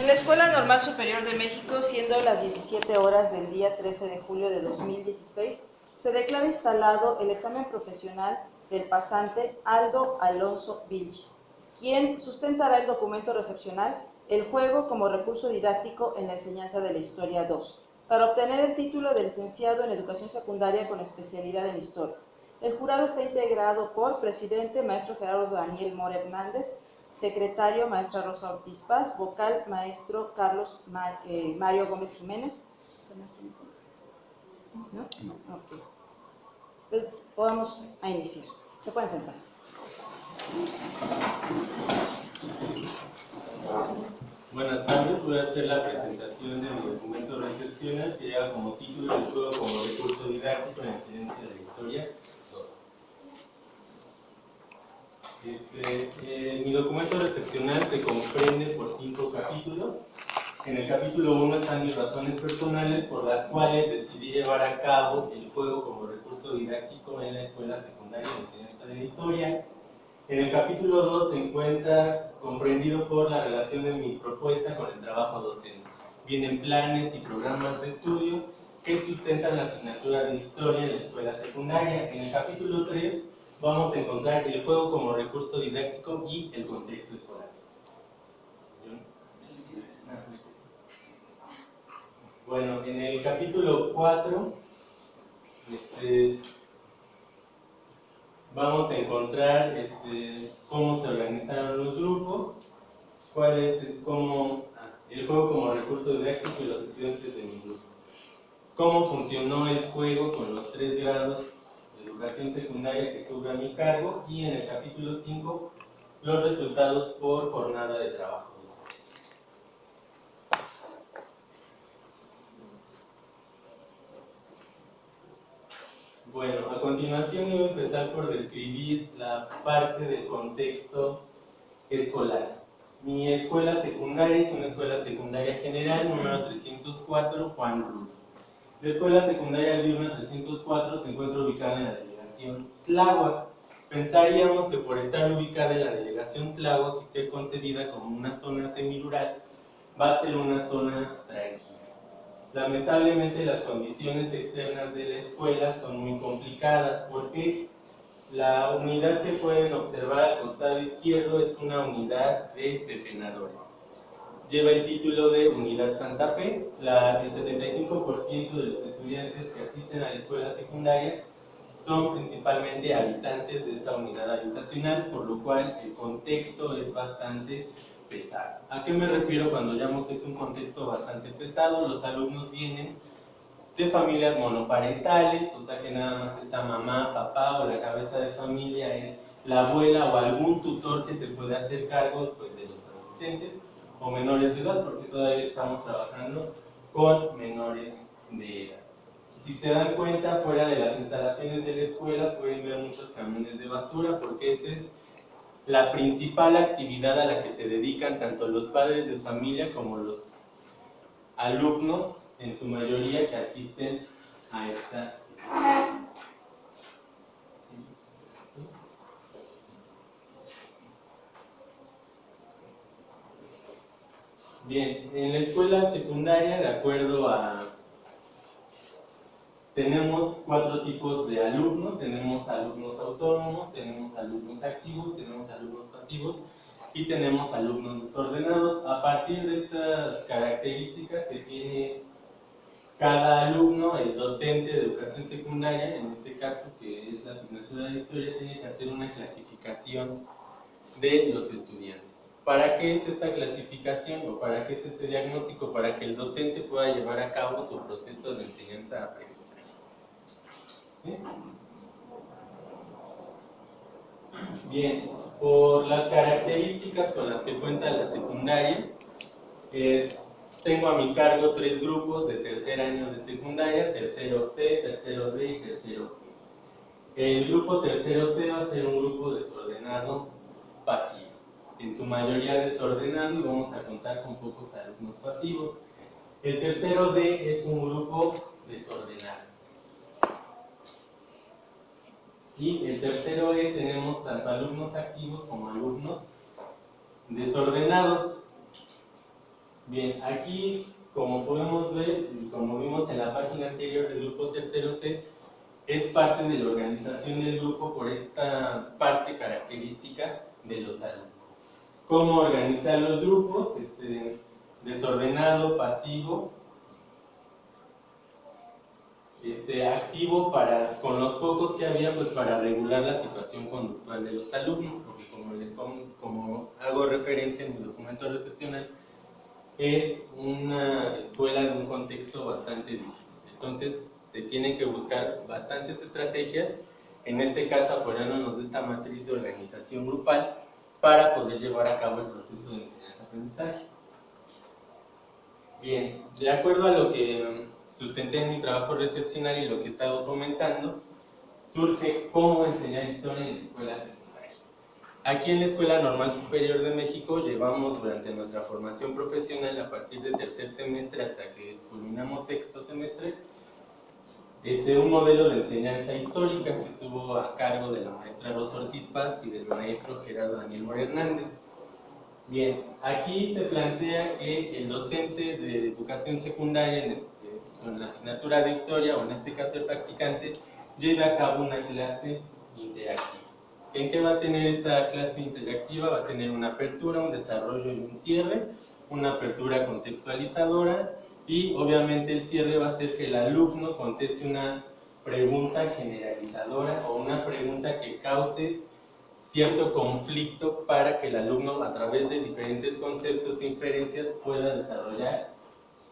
En la Escuela Normal Superior de México, siendo las 17 horas del día 13 de julio de 2016, se declara instalado el examen profesional del pasante Aldo Alonso Vilchis, quien sustentará el documento recepcional El juego como recurso didáctico en la enseñanza de la Historia 2, para obtener el título de licenciado en Educación Secundaria con especialidad en Historia. El jurado está integrado por presidente, maestro Gerardo Daniel Mora Hernández, secretario, maestra Rosa Ortiz Paz, vocal, maestro Carlos Mario Gómez Jiménez. ¿Está más tiempo? ¿No? No. Ok. Pues vamos a iniciar. Se pueden sentar. Buenas tardes, voy a hacer la presentación de mi documento recepcional que lleva como título El juego como recurso didáctico en la enseñanza de la Historia 2. Mi documento recepcional se comprende por 5 capítulos. En el capítulo 1 están mis razones personales por las cuales decidí llevar a cabo el juego como recurso didáctico en la escuela secundaria de enseñanza de la Historia. En el capítulo 2 se encuentra comprendido por la relación de mi propuesta con el trabajo docente. Vienen planes y programas de estudio que sustentan la asignatura de historia en la escuela secundaria. En el capítulo 3 vamos a encontrar el juego como recurso didáctico y el contexto escolar. Bueno, en el capítulo 4 vamos a encontrar cómo se organizaron los grupos, cuál es el juego como recurso didáctico y los estudiantes de mi grupo, cómo funcionó el juego con los 3 grados de educación secundaria que tuve a mi cargo, y en el capítulo 5 los resultados por jornada de trabajo. Bueno, a continuación voy a empezar por describir la parte del contexto escolar. Mi escuela secundaria es una escuela secundaria general número 304 Juan Ruz. La escuela secundaria diurna 304 se encuentra ubicada en la delegación Tláhuac. Pensaríamos que por estar ubicada en la delegación Tláhuac y ser concebida como una zona semirural, va a ser una zona tranquila. Lamentablemente las condiciones externas de la escuela son muy complicadas porque la unidad que pueden observar al costado izquierdo es una unidad de pepenadores. Lleva el título de Unidad Santa Fe. El 75% de los estudiantes que asisten a la escuela secundaria son principalmente habitantes de esta unidad habitacional, por lo cual el contexto es bastante pesado. ¿A qué me refiero cuando llamo que es un contexto bastante pesado? Los alumnos vienen de familias monoparentales, o sea que nada más está mamá, papá, o la cabeza de familia es la abuela o algún tutor que se puede hacer cargo pues, de los adolescentes o menores de edad, porque todavía estamos trabajando con menores de edad. Si se dan cuenta, fuera de las instalaciones de la escuela pueden ver muchos camiones de basura, porque esta es la principal actividad a la que se dedican tanto los padres de familia como los alumnos, en su mayoría, que asisten a esta escuela. Bien, en la escuela secundaria, de acuerdo a... Tenemos 4 tipos de alumnos. Tenemos alumnos autónomos, tenemos alumnos activos, tenemos alumnos pasivos y tenemos alumnos desordenados. A partir de estas características que tiene cada alumno, el docente de educación secundaria, en este caso que es la asignatura de historia, tiene que hacer una clasificación de los estudiantes. ¿Para qué es esta clasificación o para qué es este diagnóstico? Para que el docente pueda llevar a cabo su proceso de enseñanza-aprendizaje. ¿Sí? Bien, por las características con las que cuenta la secundaria, tengo a mi cargo 3 grupos de tercer año de secundaria, tercero C, tercero D y tercero E. El grupo tercero C va a ser un grupo desordenado pasivo, en su mayoría desordenado, y vamos a contar con pocos alumnos pasivos. El tercero D es un grupo desordenado. Y el tercero E tenemos tanto alumnos activos como alumnos desordenados. Bien, aquí, como podemos ver y como vimos en la página anterior del grupo tercero C, es parte de la organización del grupo por esta parte característica de los alumnos. ¿Cómo organizar los grupos? Desordenado, pasivo, activo con los pocos que había, pues para regular la situación conductual de los alumnos, porque como hago referencia en mi documento recepcional, es una escuela de un contexto bastante difícil. Entonces se tienen que buscar bastantes estrategias, en este caso apoyándonos de esta matriz de organización grupal para poder llevar a cabo el proceso de enseñanza-aprendizaje. Bien, de acuerdo a lo que sustenté en mi trabajo recepcional y lo que he estado comentando, surge cómo enseñar historia en la escuela secundaria. Aquí en la Escuela Normal Superior de México llevamos durante nuestra formación profesional a partir del tercer semestre hasta que culminamos sexto semestre un modelo de enseñanza histórica que estuvo a cargo de la maestra Rosa Ortiz Paz y del maestro Gerardo Daniel Mora Hernández. Bien, aquí se plantea que el docente de educación secundaria con la asignatura de historia, o en este caso el practicante, lleve a cabo una clase interactiva. ¿En qué va a tener esa clase interactiva? Va a tener una apertura, un desarrollo y un cierre, una apertura contextualizadora y obviamente el cierre va a ser que el alumno conteste una pregunta generalizadora o una pregunta que cause cierto conflicto para que el alumno a través de diferentes conceptos e inferencias pueda desarrollar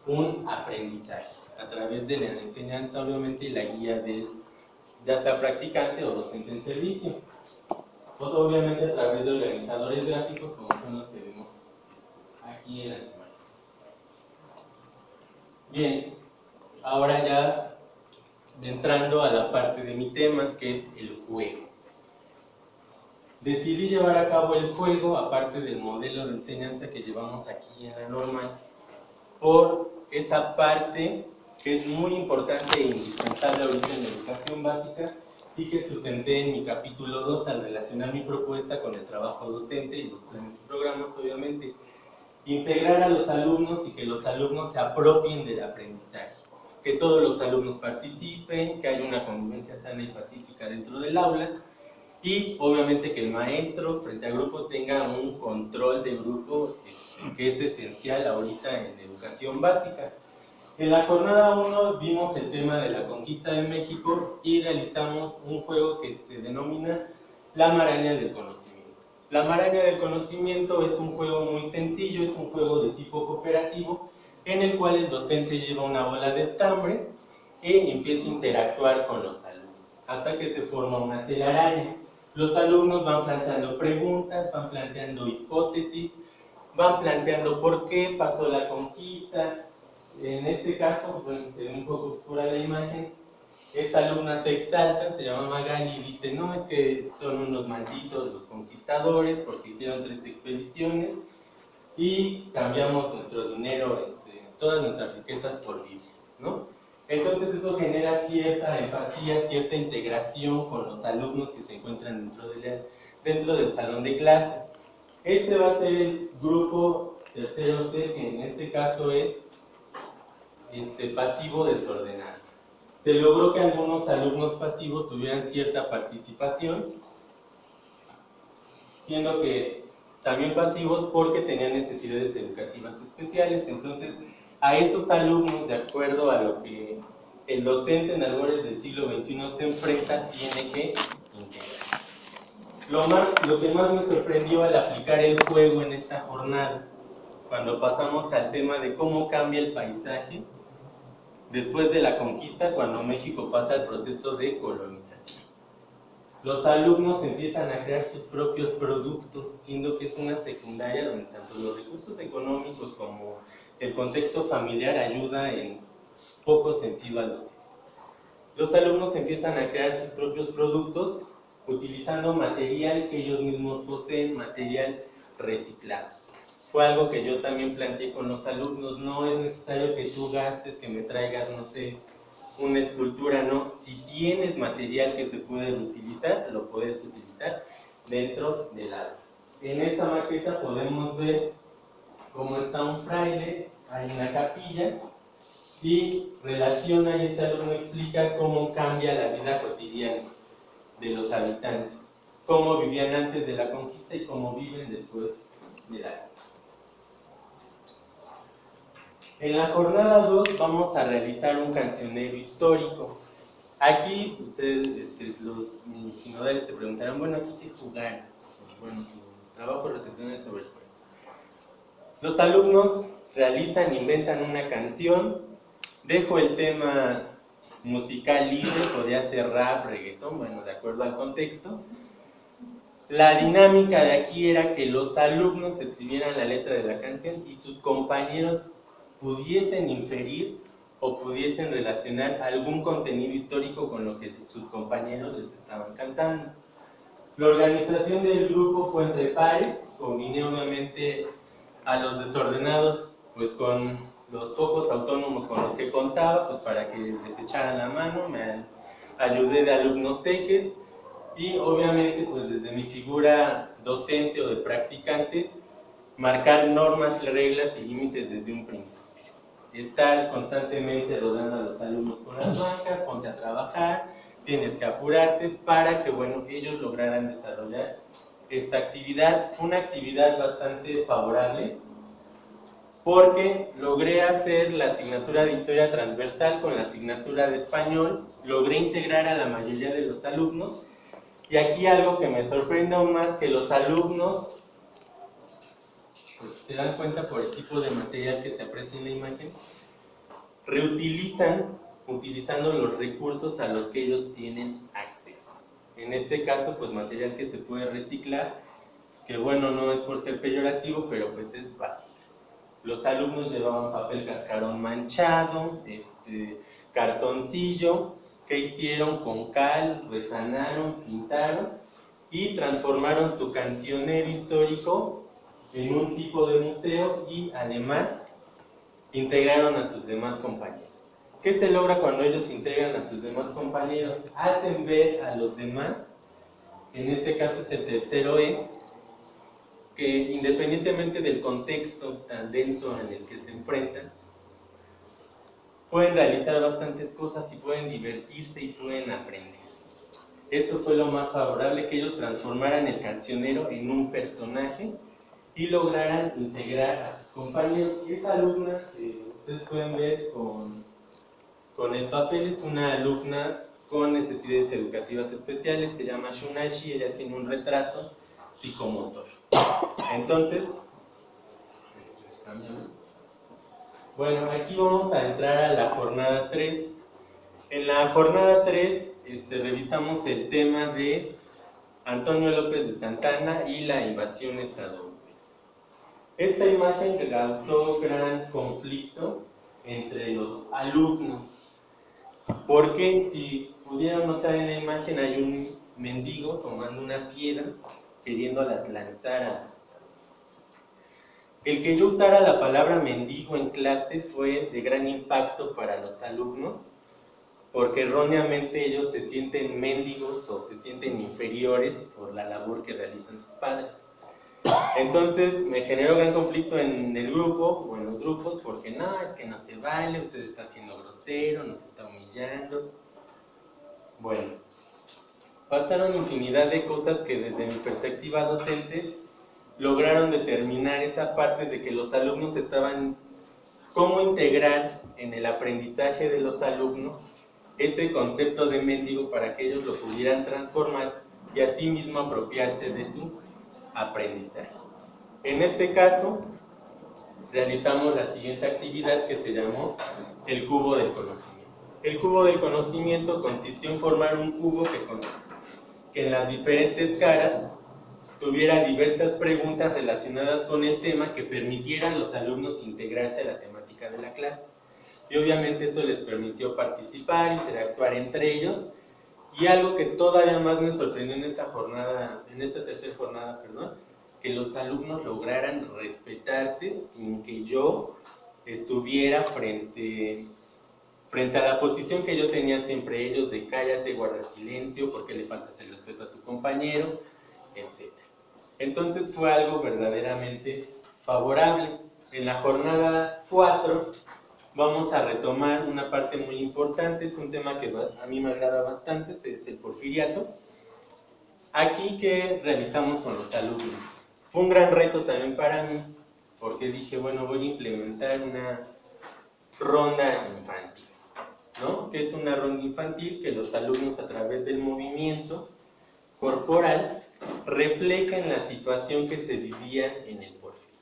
un aprendizaje a través de la enseñanza obviamente y la guía del ya sea practicante o docente en servicio. Obviamente a través de organizadores gráficos como son los que vemos aquí en las imágenes. Bien, ahora ya entrando a la parte de mi tema que es el juego. Decidí llevar a cabo el juego aparte del modelo de enseñanza que llevamos aquí en la normal por esa parte que es muy importante e indispensable ahorita en la educación básica y que sustenté en mi capítulo 2 al relacionar mi propuesta con el trabajo docente y los planes y programas, obviamente. Integrar a los alumnos y que los alumnos se apropien del aprendizaje. Que todos los alumnos participen, que haya una convivencia sana y pacífica dentro del aula y obviamente que el maestro frente al grupo tenga un control de grupo que es esencial ahorita en educación básica. En la jornada 1 vimos el tema de la conquista de México y realizamos un juego que se denomina la maraña del conocimiento. La maraña del conocimiento es un juego muy sencillo, es un juego de tipo cooperativo en el cual el docente lleva una bola de estambre y empieza a interactuar con los alumnos hasta que se forma una telaraña. Los alumnos van planteando preguntas, van planteando hipótesis, van planteando por qué pasó la conquista. En este caso, bueno, se ve un poco oscura la imagen, esta alumna se exalta, se llama Magali y dice, no, es que son unos malditos los conquistadores porque hicieron 3 expediciones y cambiamos nuestro dinero, todas nuestras riquezas por vidas, ¿no? Entonces eso genera cierta empatía, cierta integración con los alumnos que se encuentran dentro del salón de clase. Este va a ser el grupo tercero C, que en este caso es pasivo desordenado. Se logró que algunos alumnos pasivos tuvieran cierta participación, siendo que también pasivos porque tenían necesidades educativas especiales. Entonces, a esos alumnos, de acuerdo a lo que el docente en albores del siglo XXI se enfrenta, tiene que integrar. Lo que más me sorprendió al aplicar el juego en esta jornada, cuando pasamos al tema de cómo cambia el paisaje después de la conquista, cuando México pasa al proceso de colonización. Los alumnos empiezan a crear sus propios productos, siendo que es una secundaria donde tanto los recursos económicos como el contexto familiar ayuda en poco sentido a los. Los alumnos empiezan a crear sus propios productos utilizando material que ellos mismos poseen, material reciclado. Fue algo que yo también planteé con los alumnos, no es necesario que tú gastes, que me traigas, no sé, una escultura, no. Si tienes material que se puede utilizar, lo puedes utilizar dentro del aula. En esta maqueta podemos ver cómo está un fraile, hay una capilla, y relaciona, y este alumno explica cómo cambia la vida cotidiana de los habitantes, cómo vivían antes de la conquista y cómo viven después de la conquista. En la jornada 2 vamos a realizar un cancionero histórico. Aquí ustedes, mis sinodales, se preguntarán, bueno, ¿aquí qué jugar? Bueno, tu trabajo reflexiones sobre el juego. Los alumnos realizan, inventan una canción. Dejo el tema musical libre, podría ser rap, reggaetón, bueno, de acuerdo al contexto. La dinámica de aquí era que los alumnos escribieran la letra de la canción y sus compañeros pudiesen inferir o pudiesen relacionar algún contenido histórico con lo que sus compañeros les estaban cantando. La organización del grupo fue entre pares, combiné obviamente a los desordenados pues con los pocos autónomos con los que contaba, pues para que les echaran la mano, me ayudé de alumnos ejes y obviamente pues desde mi figura docente o de practicante, marcar normas, reglas y límites desde un principio. Estar constantemente rodeando a los alumnos con las bancas, ponte a trabajar, tienes que apurarte para que bueno, ellos lograran desarrollar esta actividad. Fue una actividad bastante favorable porque logré hacer la asignatura de historia transversal con la asignatura de español, logré integrar a la mayoría de los alumnos y aquí algo que me sorprende aún más, que los alumnos pues, se dan cuenta por el tipo de material que se aprecia en la imagen, reutilizan utilizando los recursos a los que ellos tienen acceso. En este caso, pues material que se puede reciclar, que bueno, no es por ser peyorativo, pero pues es basura. Los alumnos llevaban papel cascarón manchado, cartoncillo, que hicieron con cal, resanaron, pintaron y transformaron su cancionero histórico en un tipo de museo y además integraron a sus demás compañeros. ¿Qué se logra cuando ellos integran a sus demás compañeros? Hacen ver a los demás, en este caso es el tercero E, que independientemente del contexto tan denso en el que se enfrentan, pueden realizar bastantes cosas y pueden divertirse y pueden aprender. Eso fue lo más favorable, que ellos transformaran el cancionero en un personaje y lograran integrar a sus compañeros. Esa alumna que ustedes pueden ver con el papel es una alumna con necesidades educativas especiales, se llama Shunashi, ella tiene un retraso psicomotor. Entonces, bueno, aquí vamos a entrar a la jornada 3. En la jornada 3 revisamos el tema de Antonio López de Santana y la invasión estadounidense. Esta imagen causó gran conflicto entre los alumnos, porque si pudieron notar en la imagen hay un mendigo tomando una piedra queriéndola lanzar a los estadounidenses. El que yo usara la palabra mendigo en clase fue de gran impacto para los alumnos, porque erróneamente ellos se sienten mendigos o se sienten inferiores por la labor que realizan sus padres. Entonces me generó gran conflicto en el grupo o en los grupos, porque no, es que no se vale, usted está siendo grosero, nos está humillando. Bueno, pasaron infinidad de cosas que desde mi perspectiva docente lograron determinar esa parte de que los alumnos estaban, cómo integrar en el aprendizaje de los alumnos ese concepto de mendigo para que ellos lo pudieran transformar y así mismo apropiarse de su aprendizaje. En este caso, realizamos la siguiente actividad que se llamó el cubo del conocimiento. El cubo del conocimiento consistió en formar un cubo que en las diferentes caras tuviera diversas preguntas relacionadas con el tema que permitieran a los alumnos integrarse a la temática de la clase. Y obviamente esto les permitió participar, interactuar entre ellos, y algo que todavía más me sorprendió en esta jornada, en esta tercera jornada, que los alumnos lograran respetarse sin que yo estuviera frente a la posición que yo tenía siempre ellos de cállate, guarda silencio, porque le faltas el respeto a tu compañero, etc. Entonces fue algo verdaderamente favorable. En la jornada 4 vamos a retomar una parte muy importante, es un tema que a mí me agrada bastante, es el porfiriato. Aquí, ¿qué realizamos con los alumnos? Fue un gran reto también para mí, porque dije, bueno, voy a implementar una ronda infantil, ¿no? ¿Qué es una ronda infantil? Que los alumnos, a través del movimiento corporal, reflejan la situación que se vivía en el porfiriato.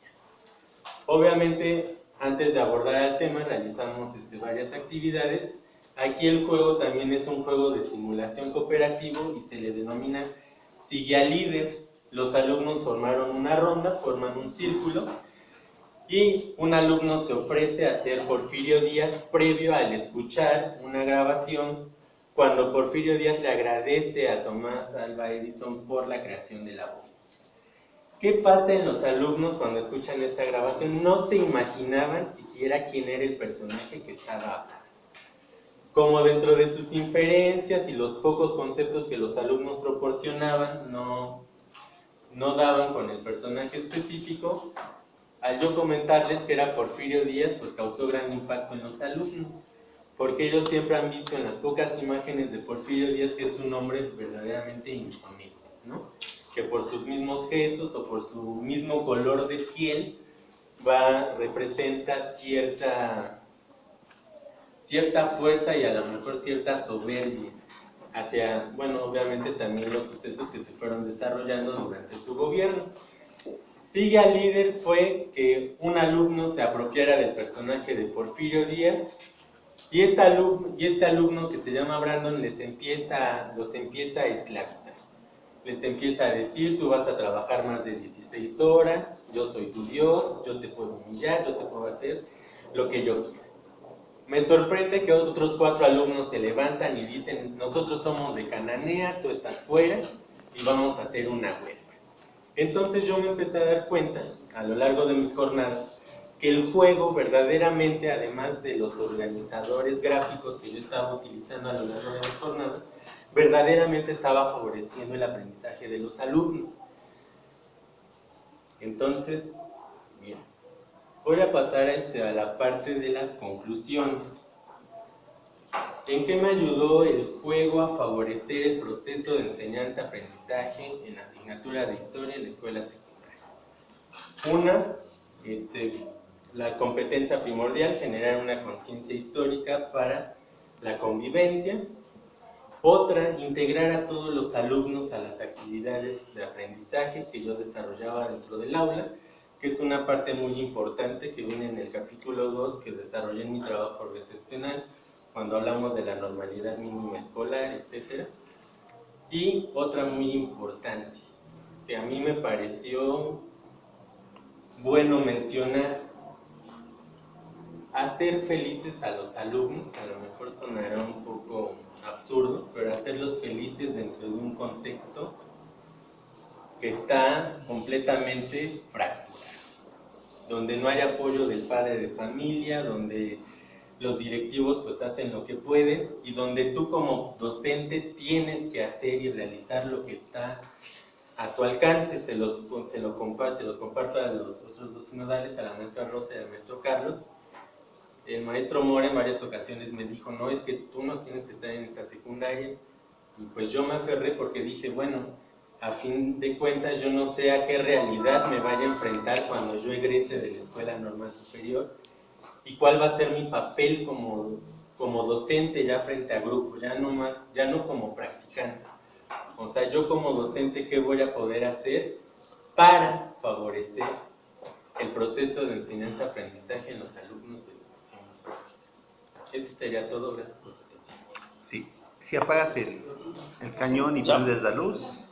Obviamente, antes de abordar el tema, realizamos varias actividades. Aquí el juego también es un juego de simulación cooperativo y se le denomina sigue al líder. Los alumnos formaron una ronda, forman un círculo y un alumno se ofrece a ser Porfirio Díaz previo al escuchar una grabación cuando Porfirio Díaz le agradece a Tomás Alva Edison por la creación de la bomba. ¿Qué pasa en los alumnos cuando escuchan esta grabación? No se imaginaban siquiera quién era el personaje que estaba hablando. Como dentro de sus inferencias y los pocos conceptos que los alumnos proporcionaban no daban con el personaje específico, al yo comentarles que era Porfirio Díaz, pues causó gran impacto en los alumnos, porque ellos siempre han visto en las pocas imágenes de Porfirio Díaz que es un hombre verdaderamente imponente, ¿no? Que por sus mismos gestos o por su mismo color de piel representa cierta fuerza y a lo mejor cierta soberbia hacia, bueno, obviamente también los sucesos que se fueron desarrollando durante su gobierno. Sigue al líder fue que un alumno se apropiara del personaje de Porfirio Díaz y este alumno que se llama Brandon los empieza a esclavizar. Les empieza a decir, tú vas a trabajar más de 16 horas, yo soy tu Dios, yo te puedo humillar, yo te puedo hacer lo que yo quiera. Me sorprende que otros 4 alumnos se levantan y dicen, nosotros somos de Cananea, tú estás fuera y vamos a hacer una huelga. Entonces yo me empecé a dar cuenta, a lo largo de mis jornadas, que el juego verdaderamente, además de los organizadores gráficos que yo estaba utilizando a lo largo de mis jornadas, verdaderamente estaba favoreciendo el aprendizaje de los alumnos. Entonces, bien, voy a pasar a la parte de las conclusiones. ¿En qué me ayudó el juego a favorecer el proceso de enseñanza-aprendizaje en la asignatura de Historia en la escuela secundaria? La competencia primordial, generar una conciencia histórica para la convivencia. Otra, integrar a todos los alumnos a las actividades de aprendizaje que yo desarrollaba dentro del aula, que es una parte muy importante que viene en el capítulo 2 que desarrollé en mi trabajo recepcional, cuando hablamos de la normalidad mínima escolar, etc. Y otra muy importante, que a mí me pareció bueno mencionar, hacer felices a los alumnos. A lo mejor sonará un poco absurdo, pero hacerlos felices dentro de un contexto que está completamente fracturado, donde no hay apoyo del padre de familia, donde los directivos pues hacen lo que pueden y donde tú como docente tienes que hacer y realizar lo que está a tu alcance. Se los comparto a los otros dos sinodales, a la maestra Rosa y al maestro Carlos. El maestro Mora en varias ocasiones me dijo, no, es que tú no tienes que estar en esa secundaria. Y pues yo me aferré porque dije, bueno, a fin de cuentas yo no sé a qué realidad me vaya a enfrentar cuando yo egrese de la Escuela Normal Superior y cuál va a ser mi papel como docente ya frente a grupos, ya no como practicante. O sea, yo como docente, ¿qué voy a poder hacer para favorecer el proceso de enseñanza-aprendizaje en los alumnos de educación básica? Eso sería todo, gracias por su atención. Sí, si apagas el cañón y prendes la luz.